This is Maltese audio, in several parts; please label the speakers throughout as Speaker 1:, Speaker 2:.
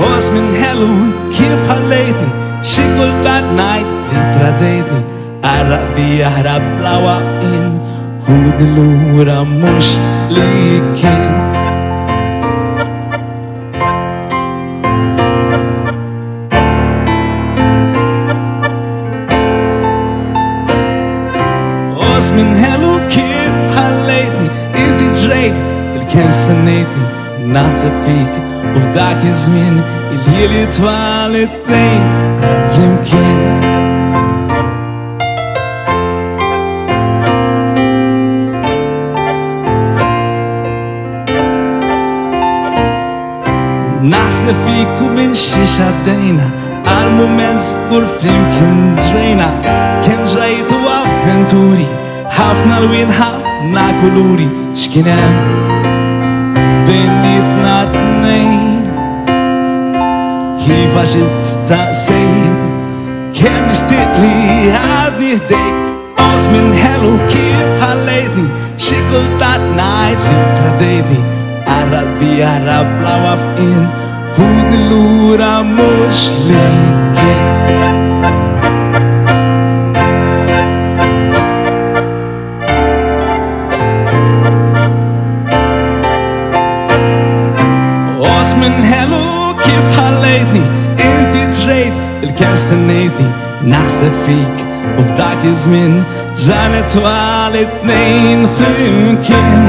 Speaker 1: Os min hellu kif ħallejtni xi kultant ngħid li tradejtni Arrabija ħrab bla waqfin ħudni lura mhux li kien Os min hellu kif ħallejtni inti ġrejt il-kemm stennejtni naħseb fik u f'dak iż-żmien il-ħili twal it-tnejn flimkien Naħseb fik u minn xi xaddejna għal-mument żgur flimkien ġrejna kemm ġrejtu avventuri ħafna lwien ħafna kuluri x'kien hemm bejnietna t-tnejn Kif għax istaqsejt kemm nixtieq li għadni ħdejk Os min ħellu kif ħallejtni xi kultant ngħid li tradejtni Arrabija ħrab bla waqfin ħudni lura mhux li kien Os min ħellu kif ħallejtni inti ġrejt il-kemm stennejtni naħseb fik u f'dak iż-żmien ġranet twal it-tnejn flimkien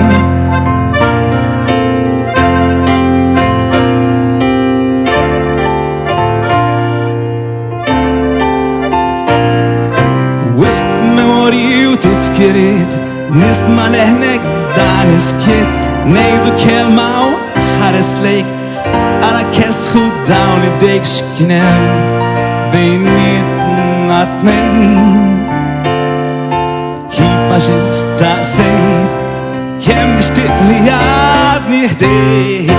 Speaker 1: Wisq memorji u tifkiriet nisma' leħnek f'dan iskiet ngħidu kelma u ħares lejk Għala kestħu dawn id-dejk x'kien hemm bejnietna t-tnejn Kif għax istaqsejt kemm nixtieq li għadni ħdejk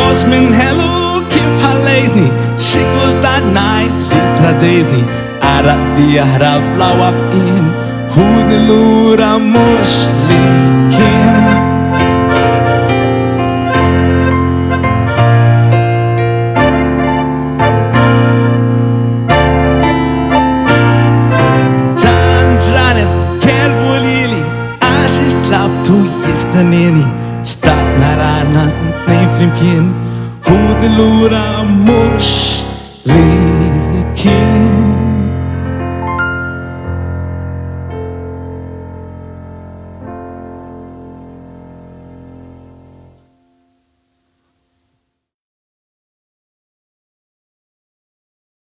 Speaker 1: Os min ħellu kif ħallejtni xi kultant ngħid li tradejtni Arrabija ħrab bla waqfin ħudni lura mhux li kien Tant ġranet kelbu lili għax ixtlabtu jistennini xtaqt narana t-tnejn flimkien ħudni lura mhux li kien